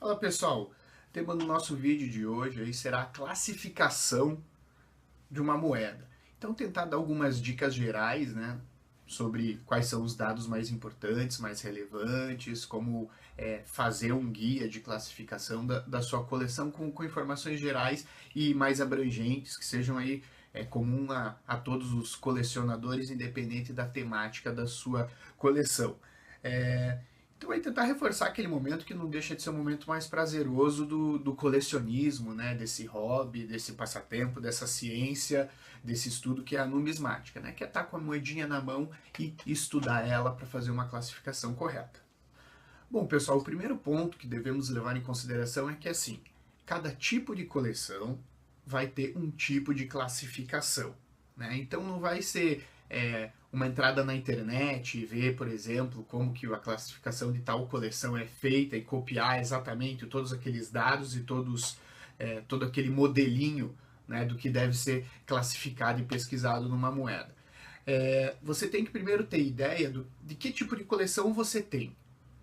Fala pessoal, o tema do nosso vídeo de hoje aí será a classificação de uma moeda. Então tentar dar algumas dicas gerais, né, sobre quais são os dados mais importantes, mais relevantes, como fazer um guia de classificação da sua coleção com informações gerais e mais abrangentes, que sejam aí comum a todos os colecionadores, independente da temática da sua coleção. É, então vai tentar reforçar aquele momento que não deixa de ser um momento mais prazeroso do colecionismo, né? Desse hobby, desse passatempo, dessa ciência, desse estudo que é a numismática, né? Que é estar com a moedinha na mão e estudar ela para fazer uma classificação correta. Bom, pessoal, o primeiro ponto que devemos levar em consideração é que, assim, cada tipo de coleção vai ter um tipo de classificação, né? Então não vai ser uma entrada na internet e ver, por exemplo, como que a classificação de tal coleção é feita e copiar exatamente todos aqueles dados e todo aquele modelinho, né, do que deve ser classificado e pesquisado numa moeda. Você tem que primeiro ter ideia de que tipo de coleção você tem.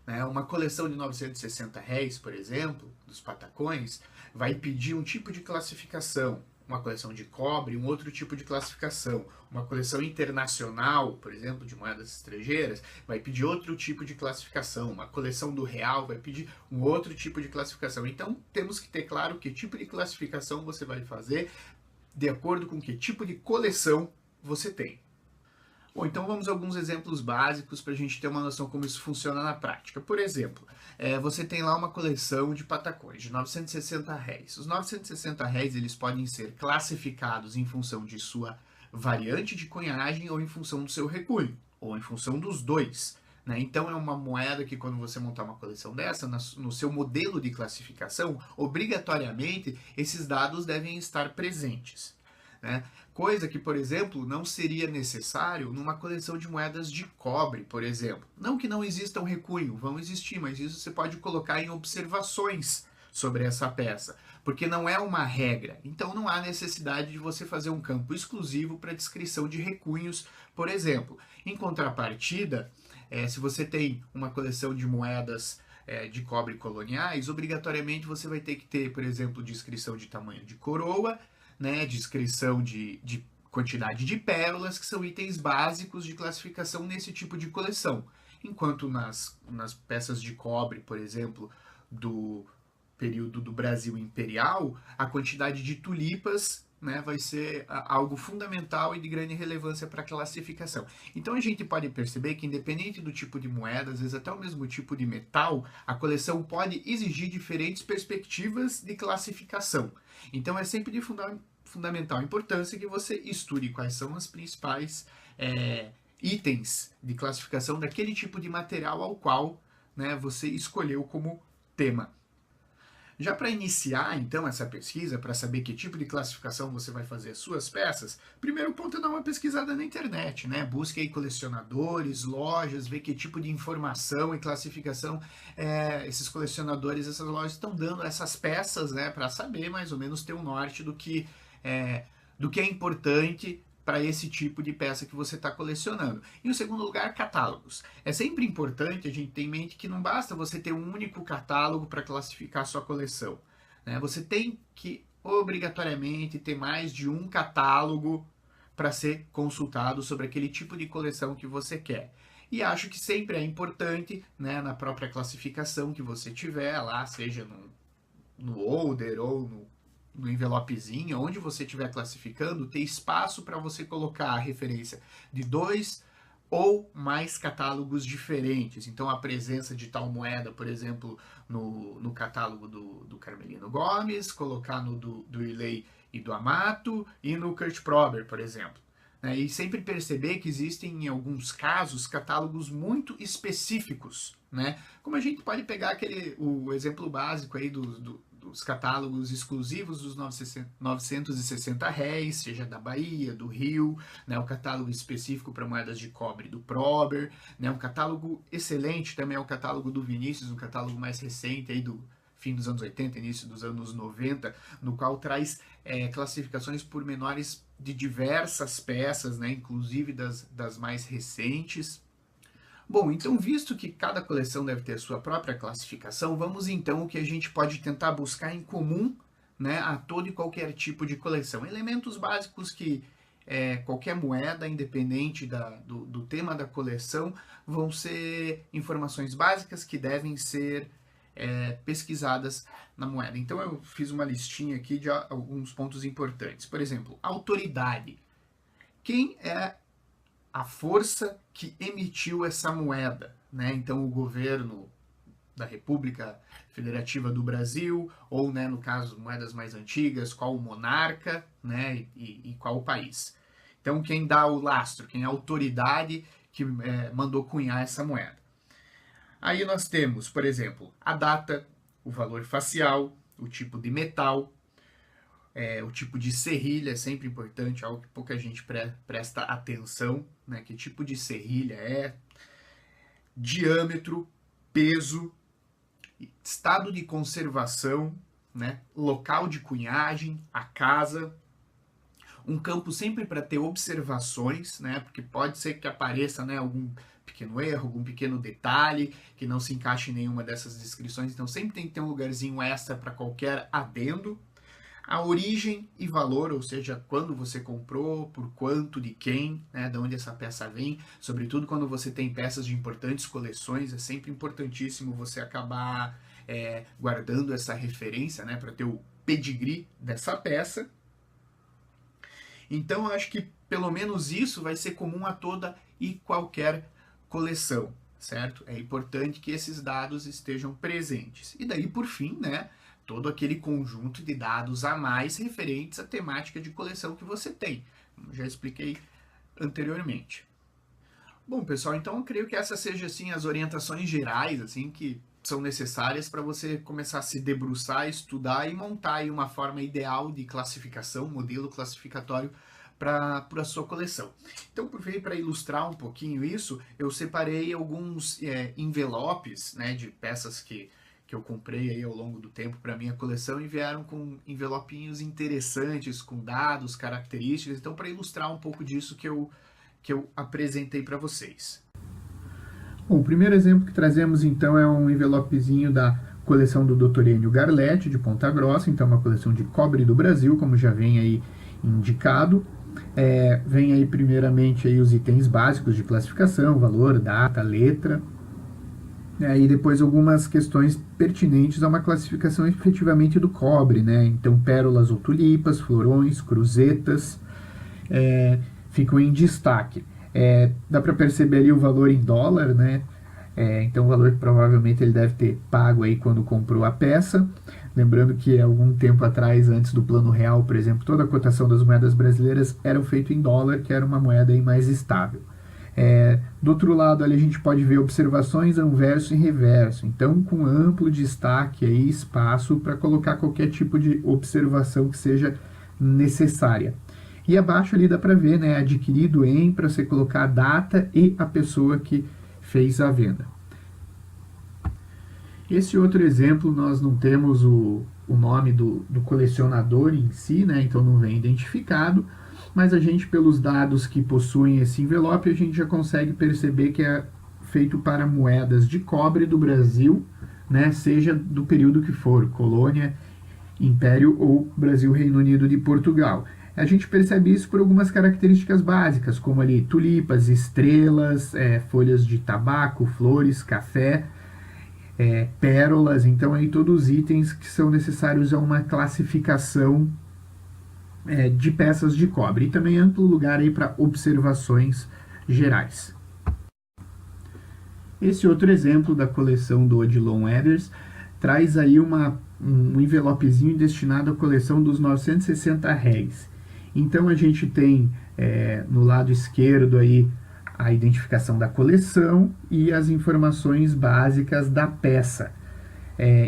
Né? Uma coleção de 960 réis, por exemplo, dos patacões, vai pedir um tipo de classificação. Uma coleção de cobre, um outro tipo de classificação. Uma coleção internacional, por exemplo, de moedas estrangeiras, vai pedir outro tipo de classificação. Uma coleção do real vai pedir um outro tipo de classificação. Então, temos que ter claro que tipo de classificação você vai fazer de acordo com que tipo de coleção você tem. Bom, então vamos a alguns exemplos básicos para a gente ter uma noção como isso funciona na prática. Por exemplo, você tem lá uma coleção de patacões de 960 réis. Os 960 réis eles podem ser classificados em função de sua variante de cunhagem ou em função do seu recunho, ou em função dos dois. Né? Então é uma moeda que quando você montar uma coleção dessa, no seu modelo de classificação, obrigatoriamente esses dados devem estar presentes. Né? Coisa que, por exemplo, não seria necessário numa coleção de moedas de cobre, por exemplo. Não que não exista um recunho, vão existir, mas isso você pode colocar em observações sobre essa peça, porque não é uma regra. Então não há necessidade de você fazer um campo exclusivo para descrição de recunhos, por exemplo. Em contrapartida, se você tem uma coleção de moedas de cobre coloniais, obrigatoriamente você vai ter que ter, por exemplo, descrição de tamanho de coroa, né, descrição de quantidade de pérolas, que são itens básicos de classificação nesse tipo de coleção. Enquanto nas peças de cobre, por exemplo, do período do Brasil Imperial, a quantidade de tulipas, né, vai ser algo fundamental e de grande relevância para a classificação. Então a gente pode perceber que, independente do tipo de moeda, às vezes até o mesmo tipo de metal, a coleção pode exigir diferentes perspectivas de classificação. Então é sempre de fundamental importância que você estude quais são os principais itens de classificação daquele tipo de material ao qual, né, você escolheu como tema. Já para iniciar, então, essa pesquisa, para saber que tipo de classificação você vai fazer as suas peças, primeiro ponto é dar uma pesquisada na internet, né? Busque aí colecionadores, lojas, ver que tipo de informação e classificação esses colecionadores, essas lojas estão dando a essas peças, né? Para saber mais ou menos ter um norte do que é importante para esse tipo de peça que você está colecionando. E no segundo lugar, catálogos. É sempre importante a gente ter em mente que não basta você ter um único catálogo para classificar a sua coleção. Né? Você tem que obrigatoriamente ter mais de um catálogo para ser consultado sobre aquele tipo de coleção que você quer. E acho que sempre é importante, né, na própria classificação que você tiver lá, seja no holder ou no envelopezinho, onde você estiver classificando, ter espaço para você colocar a referência de 2 ou mais catálogos diferentes. Então, a presença de tal moeda, por exemplo, no catálogo do Carmelino Gomes, colocar no do Irley e do Amato e no Kurt Prober, por exemplo. E sempre perceber que existem, em alguns casos, catálogos muito específicos. Né? Como a gente pode pegar o exemplo básico aí dos catálogos exclusivos dos 960 réis, seja da Bahia, do Rio, né, o catálogo específico para moedas de cobre do Prober, né, um catálogo excelente também é o catálogo do Vinícius, um catálogo mais recente aí do fim dos anos 80, início dos anos 90, no qual traz classificações pormenores de diversas peças, né, inclusive das mais recentes. Bom, então visto que cada coleção deve ter a sua própria classificação, vamos então o que a gente pode tentar buscar em comum, né, a todo e qualquer tipo de coleção. Elementos básicos que qualquer moeda, independente do tema da coleção, vão ser informações básicas que devem ser pesquisadas na moeda. Então eu fiz uma listinha aqui de alguns pontos importantes. Por exemplo, autoridade. Quem é a força que emitiu essa moeda, né? Então o governo da República Federativa do Brasil, ou, né, no caso, moedas mais antigas, qual o monarca, né, e qual o país. Então, quem dá o lastro, quem é a autoridade que mandou cunhar essa moeda. Aí nós temos, por exemplo, a data, o valor facial, o tipo de metal, o tipo de serrilha, é sempre importante, algo que pouca gente presta atenção, né, que tipo de serrilha é, diâmetro, peso, estado de conservação, né, local de cunhagem, a casa, um campo sempre para ter observações, né, porque pode ser que apareça, né, algum pequeno erro, algum pequeno detalhe que não se encaixe em nenhuma dessas descrições, então sempre tem que ter um lugarzinho extra para qualquer adendo. A origem e valor, ou seja, quando você comprou, por quanto, de quem, né, de onde essa peça vem, sobretudo quando você tem peças de importantes coleções, é sempre importantíssimo você acabar guardando essa referência, né, para ter o pedigree dessa peça. Então, eu acho que pelo menos isso vai ser comum a toda e qualquer coleção, certo? É importante que esses dados estejam presentes. E daí, por fim, né, todo aquele conjunto de dados a mais referentes à temática de coleção que você tem. Como já expliquei anteriormente. Bom, pessoal, então eu creio que essas sejam assim as orientações gerais assim que são necessárias para você começar a se debruçar, estudar e montar aí uma forma ideal de classificação, modelo classificatório para a sua coleção. Então, para ilustrar um pouquinho isso, eu separei alguns envelopes, né, de peças que eu comprei aí ao longo do tempo para minha coleção e vieram com envelopinhos interessantes, com dados, características, então para ilustrar um pouco disso que eu apresentei para vocês. Bom, o primeiro exemplo que trazemos então é um envelopezinho da coleção do Dr. Enio Garletti, de Ponta Grossa, então uma coleção de cobre do Brasil, como já vem aí indicado. Vem aí primeiramente aí os itens básicos de classificação, valor, data, letra, e depois algumas questões pertinentes a uma classificação efetivamente do cobre, né? Então pérolas ou tulipas, florões, cruzetas ficam em destaque. Dá para perceber ali o valor em dólar, né? Então o valor que provavelmente ele deve ter pago aí quando comprou a peça. Lembrando que algum tempo atrás, antes do Plano Real, por exemplo, toda a cotação das moedas brasileiras era feita em dólar, que era uma moeda aí mais estável. Do outro lado ali a gente pode ver observações anverso e reverso, então com amplo destaque aí, espaço para colocar qualquer tipo de observação que seja necessária. E abaixo ali dá para ver, né, adquirido em, para você colocar a data e a pessoa que fez a venda. Esse outro exemplo nós não temos o nome do colecionador em si, né, então não vem identificado, mas a gente, pelos dados que possuem esse envelope, a gente já consegue perceber que é feito para moedas de cobre do Brasil, né, seja do período que for, colônia, império ou Brasil, Reino Unido de Portugal. A gente percebe isso por algumas características básicas, como ali tulipas, estrelas, folhas de tabaco, flores, café, pérolas, então aí todos os itens que são necessários a uma classificação de peças de cobre, e também amplo lugar aí para observações gerais. Esse outro exemplo da coleção do Odilon Eders traz aí um envelopezinho destinado à coleção dos 960 réis. Então a gente tem no lado esquerdo aí a identificação da coleção e as informações básicas da peça,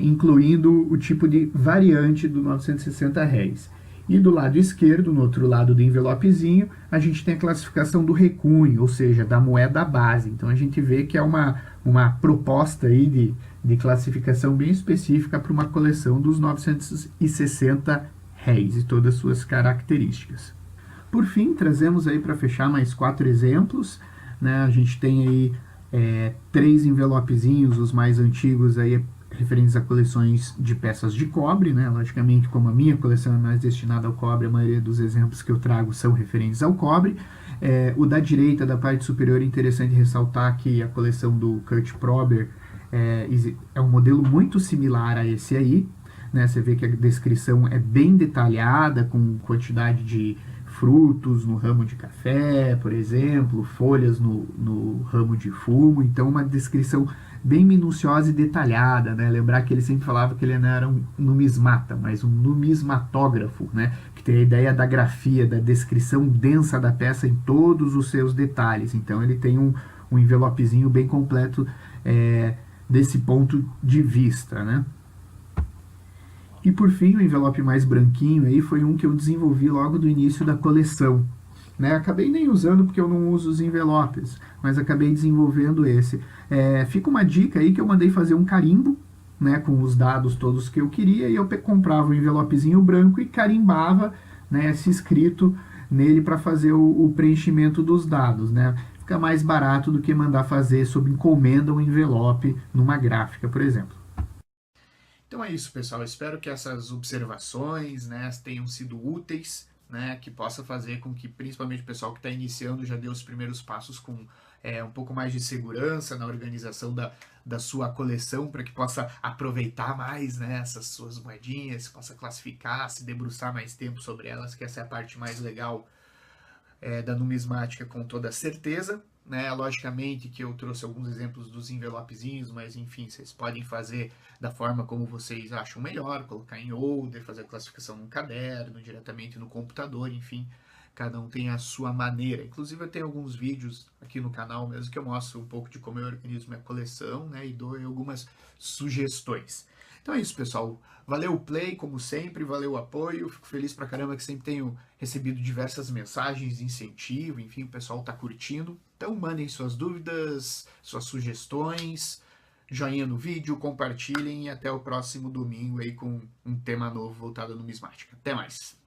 incluindo o tipo de variante do 960 réis. E do lado esquerdo, no outro lado do envelopezinho, a gente tem a classificação do recunho, ou seja, da moeda base. Então a gente vê que é uma proposta aí de classificação bem específica para uma coleção dos 960 réis e todas as suas características. Por fim, trazemos aí para fechar mais 4 exemplos, né? A gente tem aí 3 envelopezinhos, os mais antigos aí referentes a coleções de peças de cobre, né? Logicamente, como a minha coleção é mais destinada ao cobre, a maioria dos exemplos que eu trago são referentes ao cobre. O da direita, da parte superior, é interessante ressaltar que a coleção do Kurt Prober é um modelo muito similar a esse aí, né? Você vê que a descrição é bem detalhada, com quantidade de frutos no ramo de café, por exemplo, folhas no ramo de fumo, então uma descrição bem minuciosa e detalhada, né? Lembrar que ele sempre falava que ele não era um numismata, mas um numismatógrafo, né? Que tem a ideia da grafia, da descrição densa da peça em todos os seus detalhes. Então ele tem um envelopezinho bem completo desse ponto de vista, né? E por fim, o envelope mais branquinho aí foi um que eu desenvolvi logo do início da coleção. Né? Acabei nem usando porque eu não uso os envelopes, mas acabei desenvolvendo esse. Fica uma dica aí que eu mandei fazer um carimbo, né, com os dados todos que eu queria, e eu comprava um envelopezinho branco e carimbava, né, esse escrito nele para fazer o preenchimento dos dados. Né? Fica mais barato do que mandar fazer sob encomenda um envelope numa gráfica, por exemplo. Então é isso, pessoal. Eu espero que essas observações, né, tenham sido úteis, né, que possa fazer com que, principalmente o pessoal que está iniciando, já dê os primeiros passos com um pouco mais de segurança na organização da sua coleção, para que possa aproveitar mais, né, essas suas moedinhas, possa classificar, se debruçar mais tempo sobre elas, que essa é a parte mais legal da numismática, com toda certeza. Né? Logicamente que eu trouxe alguns exemplos dos envelopezinhos, mas enfim, vocês podem fazer da forma como vocês acham melhor, colocar em holder, fazer a classificação num caderno, diretamente no computador, enfim, cada um tem a sua maneira. Inclusive eu tenho alguns vídeos aqui no canal mesmo que eu mostro um pouco de como eu organizo minha coleção, né, e dou algumas sugestões. Então é isso, pessoal. Valeu o play, como sempre, valeu o apoio. Fico feliz pra caramba que sempre tenho recebido diversas mensagens de incentivo, enfim, o pessoal tá curtindo. Então mandem suas dúvidas, suas sugestões, joinha no vídeo, compartilhem e até o próximo domingo aí com um tema novo voltado à numismática. Até mais!